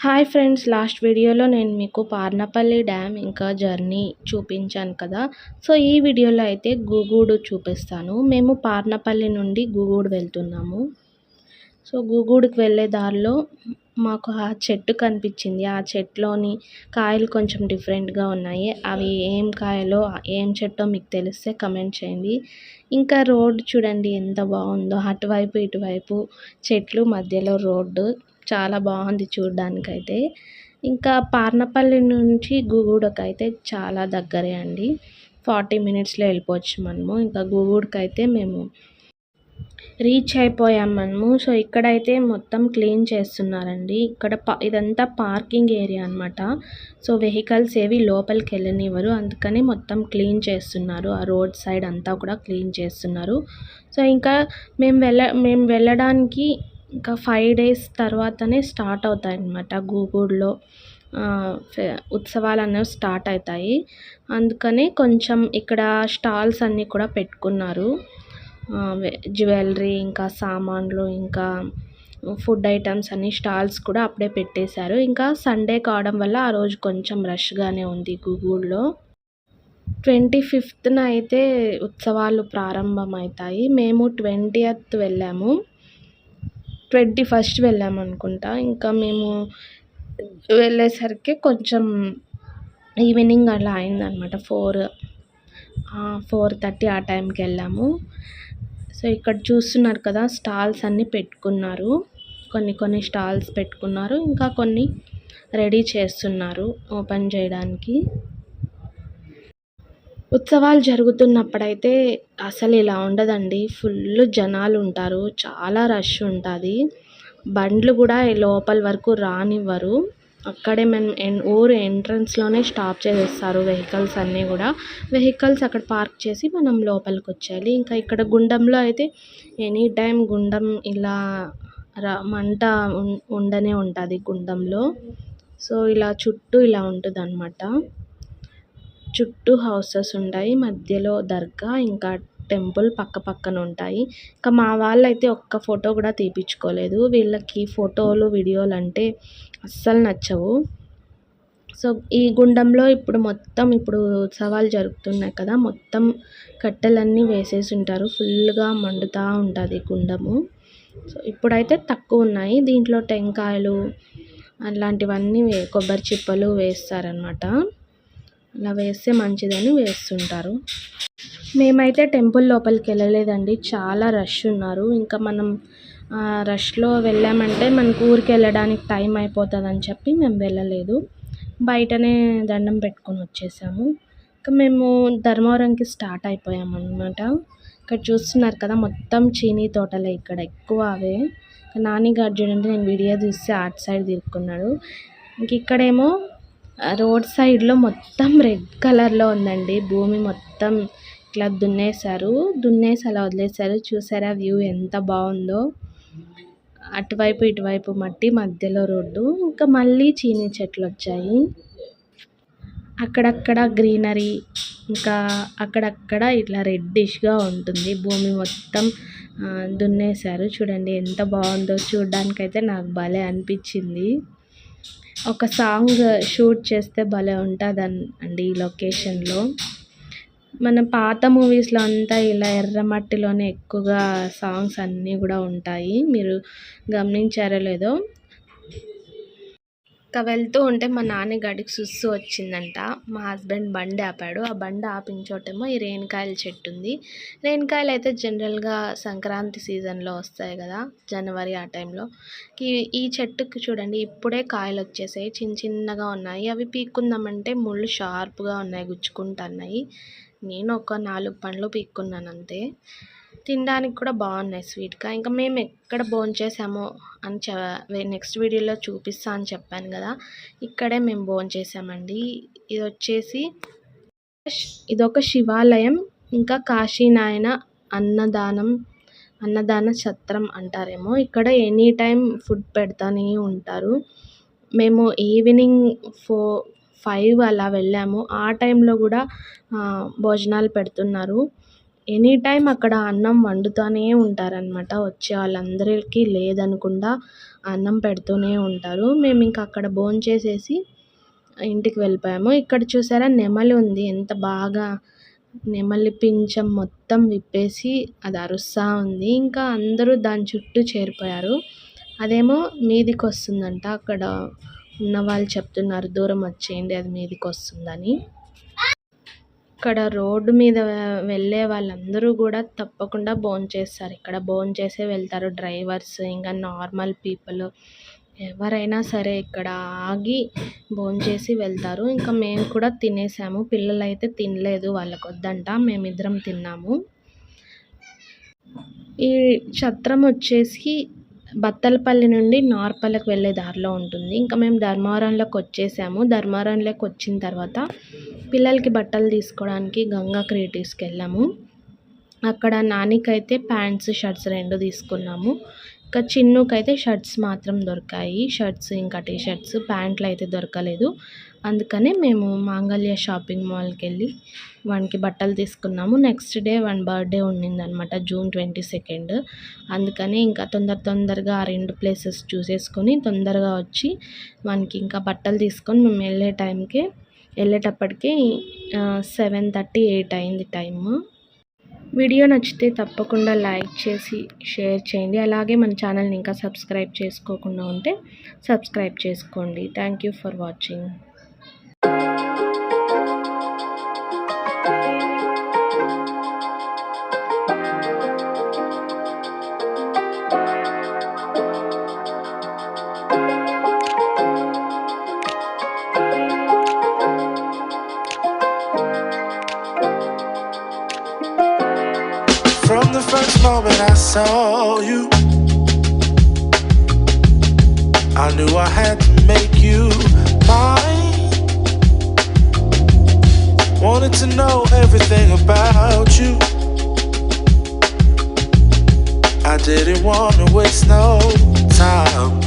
Hi friends, last వీడియోలో నేను మీకు పార్నపల్లి డ్యామ్ ఇంకా జర్నీ చూపించాను కదా. సో ఈ వీడియోలో అయితే గూగూడు చూపిస్తాను. మేము పార్నపల్లి నుండి గూగూడు వెళ్తున్నాము. సో గూగూడుకి వెళ్ళే దారిలో మాకు ఆ చెట్టు కనిపించింది. ఆ చెట్టులోని కాయలు కొంచెం డిఫరెంట్గా ఉన్నాయి. అవి ఏం కాయలో ఏం చెట్టో మీకు తెలిస్తే కమెంట్ చేయండి. ఇంకా రోడ్డు చూడండి ఎంత బాగుందో, అటువైపు ఇటువైపు చెట్లు మధ్యలో రోడ్డు చాలా బాగుంది చూడడానికైతే. ఇంకా పార్నపల్లి నుంచి గూగూడుకైతే చాలా దగ్గరే అండి, 40 మినిట్స్లో వెళ్ళిపోవచ్చు మనము. ఇంకా గూగూడుకైతే మేము రీచ్ అయిపోయాం మనము. సో ఇక్కడైతే మొత్తం క్లీన్ చేస్తున్నారండి. ఇక్కడ ఇదంతా పార్కింగ్ ఏరియా అనమాట. సో వెహికల్స్ ఏవి లోపలికి వెళ్ళనివ్వరు, అందుకని మొత్తం క్లీన్ చేస్తున్నారు. ఆ రోడ్ సైడ్ అంతా కూడా క్లీన్ చేస్తున్నారు. సో ఇంకా మేము వెళ్ళడానికి ఇంకా 5 డేస్ తర్వాతనే స్టార్ట్ అవుతాయి అన్నమాట. గూగూడులో ఉత్సవాలు అనేవి స్టార్ట్ అవుతాయి. అందుకని కొంచెం ఇక్కడ స్టాల్స్ అన్నీ కూడా పెట్టుకున్నారు. జ్యువెలరీ, ఇంకా సామాన్లు, ఇంకా ఫుడ్ ఐటమ్స్ అన్ని స్టాల్స్ కూడా అప్పుడే పెట్టేశారు. ఇంకా సండే కావడం వల్ల ఆ రోజు కొంచెం రష్గానే ఉంది గూగూడులో. 25న అయితే ఉత్సవాలు ప్రారంభమవుతాయి. మేము 20th వెళ్ళాము, 21st వెళ్ళాము అనుకుంటా. ఇంకా మేము వెళ్ళేసరికి కొంచెం ఈవినింగ్ అలా అయిందనమాట. 4:30 ఆ టైంకి వెళ్ళాము. సో ఇక్కడ చూస్తున్నారు కదా, స్టాల్స్ అన్నీ పెట్టుకున్నారు. కొన్ని స్టాల్స్ పెట్టుకున్నారు, ఇంకా కొన్ని రెడీ చేస్తున్నారు ఓపెన్ చేయడానికి. ఉత్సవాలు జరుగుతున్నప్పుడైతే అసలు ఇలా ఉండదండి. ఫుల్ జనాలు ఉంటారు, చాలా రష్ ఉంటుంది. బండ్లు కూడా లోపల వరకు రానివ్వరు. అక్కడే మేము ఊరు ఎంట్రన్స్లోనే స్టాప్ చేసేస్తారు వెహికల్స్ అన్నీ కూడా. వెహికల్స్ అక్కడ పార్క్ చేసి మనం లోపలికి వచ్చేయాలి. ఇంకా ఇక్కడ గుండంలో అయితే ఎనీ టైం గుండం ఇలా మంట ఉండనే ఉంటుంది గుండంలో. సో ఇలా చుట్టూ ఇలా ఉంటుంది అన్నమాట. చుట్టూ హౌసెస్ ఉంటాయి, మధ్యలో దర్గా, ఇంకా టెంపుల్ పక్క పక్కన ఉంటాయి. ఇంకా మా వాళ్ళు అయితే ఒక్క ఫోటో కూడా తీపించుకోలేదు. వీళ్ళకి ఫోటోలు వీడియోలు అంటే అస్సలు నచ్చవు. సో ఈ గుండంలో ఇప్పుడు ఉత్సవాలు జరుగుతున్నాయి కదా, మొత్తం కట్టెలన్నీ వేసేసి ఉంటారు. ఫుల్గా మండుతూ ఉంటుంది గుండము. సో ఇప్పుడైతే తక్కువ ఉన్నాయి. దీంట్లో టెంకాయలు అలాంటివన్నీ కొబ్బరి చిప్పలు వేస్తారనమాట. అలా వేస్తే మంచిదని వేస్తుంటారు. మేమైతే టెంపుల్ లోపలికి వెళ్ళలేదండి, చాలా రష్ ఉన్నారు. ఇంకా మనం రష్లో వెళ్ళామంటే మనకు ఊరికి వెళ్ళడానికి టైం అయిపోతుందని చెప్పి మేము వెళ్ళలేదు. బయటనే దండం పెట్టుకొని వచ్చేసాము. ఇంకా మేము ధర్మవరంకి స్టార్ట్ అయిపోయాము అన్నమాట. ఇక్కడ చూస్తున్నారు కదా, మొత్తం చీనీ తోటలే ఇక్కడ ఎక్కువ అవే. నానిగాడు చూడండి, నేను వీడియో తీస్తే అటు సైడ్ తిరుక్కున్నాడు. ఇంక ఇక్కడేమో రోడ్ సైడ్లో మొత్తం రెడ్ కలర్లో ఉందండి. భూమి మొత్తం ఇట్లా దున్నేసి అలా వదిలేశారు. చూసారా వ్యూ ఎంత బాగుందో. అటువైపు ఇటువైపు మట్టి, మధ్యలో రోడ్డు, ఇంకా మళ్ళీ చీనీ చెట్లు వచ్చాయి. అక్కడక్కడ గ్రీనరీ, ఇంకా అక్కడక్కడ ఇట్లా రెడ్డిష్గా ఉంటుంది. భూమి మొత్తం దున్నేశారు. చూడండి ఎంత బాగుందో, చూడ్డానికైతే నాకు భలే అనిపించింది. ఒక సాంగ్ షూట్ చేస్తే భలే ఉంటుంది అండి ఈ లొకేషన్లో. మన పాత మూవీస్లో అంతా ఇలా ఎర్రమట్టిలోనే ఎక్కువగా సాంగ్స్ అన్నీ కూడా ఉంటాయి. మీరు గమనించారో లేదో. ఇంకా వెళ్తూ ఉంటే మా నాన్నగాడికి సుస్సు వచ్చిందంట. మా హస్బెండ్ బండి ఆపాడు. ఆ బండి ఆపిన చోటేమో ఈ రేణికాయల చెట్టు ఉంది. రేణికాయలు అయితే జనరల్గా సంక్రాంతి సీజన్లో వస్తాయి కదా, జనవరి ఆ టైంలో. ఈ చెట్టుకి చూడండి ఇప్పుడే కాయలు వచ్చేసాయి, చిన్నగా ఉన్నాయి. అవి పీక్కుందామంటే ముళ్ళు షార్ప్గా ఉన్నాయి, గుచ్చుకుంటున్నాయి. నేను ఒక 4 పండ్లు పీక్కున్నాను అంతే. తినడానికి కూడా బాగున్నాయి స్వీట్గా. ఇంకా మేము ఎక్కడ భోంచేసామో అని నెక్స్ట్ వీడియోలో చూపిస్తా అని చెప్పాను కదా, ఇక్కడే మేము భోంచేసామండి. ఇదొక శివాలయం, ఇంకా కాశీనాయన అన్నదాన సత్రం అంటారేమో. ఇక్కడ ఎనీ టైం ఫుడ్ పెడతానే ఉంటారు. మేము ఈవినింగ్ 5 అలా వెళ్ళాము. ఆ టైంలో కూడా భోజనాలు పెడుతున్నారు. ఎనీ టైమ్ అక్కడ అన్నం వండుతూనే ఉంటారనమాట. వచ్చే వాళ్ళందరికీ లేదనకుండా అన్నం పెడుతూనే ఉంటారు. మేము ఇంకా అక్కడ భోంచేసేసి ఇంటికి వెళ్ళిపోయాము. ఇక్కడ చూసారా నెమలి ఉంది. ఎంత బాగా నెమలి పించం మొత్తం విప్పేసి అది అరుస్తా ఉంది. ఇంకా అందరూ దాని చుట్టూ చేరిపోయారు. అదేమో మీదికొస్తుందంట. అక్కడ ఉన్నవాళ్ళు చెప్తున్నారు దూరం వచ్చేయండి అది మీదికొస్తుందని. ఇక్కడ రోడ్డు మీద వెళ్ళే వాళ్ళందరూ కూడా తప్పకుండా భోంచేస్తారు. ఇక్కడ భోంచేసే వెళ్తారు డ్రైవర్స్, ఇంకా నార్మల్ పీపుల్ ఎవరైనా సరే ఇక్కడ ఆగి భోంచేసి వెళ్తారు. ఇంకా మేము కూడా తినేసాము. పిల్లలైతే తినలేదు, వాళ్ళకి వద్దంట. మేమిద్దరం తిన్నాము. ఈ ఛత్రం వచ్చేసి బత్తలపల్లి నుండి నార్పల్లికి వెళ్ళే దారిలో ఉంటుంది. ఇంకా మేము ధర్మవరంలోకి వచ్చేసాము. ధర్మవరంలోకి వచ్చిన తర్వాత పిల్లలకి బట్టలు తీసుకోవడానికి గంగా క్రియేటివ్స్కి వెళ్ళాము. అక్కడ నానికైతే ప్యాంట్స్ షర్ట్స్ 2 తీసుకున్నాము. ఇంకా చిన్నుకైతే షర్ట్స్ మాత్రం దొరికాయి. షర్ట్స్ ఇంకా టీ షర్ట్స్, ప్యాంట్లు అయితే దొరకలేదు. అందుకని మేము మాంగళ్య షాపింగ్ మాల్కి వెళ్ళి వానికి బట్టలు తీసుకున్నాము. నెక్స్ట్ డే వాని బర్త్డే ఉండిందనమాట, June 22. అందుకని ఇంకా తొందరగా ఆ 2 ప్లేసెస్ చూసేసుకొని తొందరగా వచ్చి వానికి ఇంకా బట్టలు తీసుకొని మేము వెళ్ళేటప్పటికి 7:30, 8 అయింది టైము. వీడియో నచ్చితే తప్పకుండా లైక్ చేసి షేర్ చేయండి. అలాగే మన ఛానల్ని ఇంకా సబ్స్క్రైబ్ చేసుకోకుండా ఉంటే సబ్స్క్రైబ్ చేసుకోండి. Thank you for watching. From the first moment I saw you, I knew I had to make you mine. Wanted to know everything about you. I didn't want to waste no time.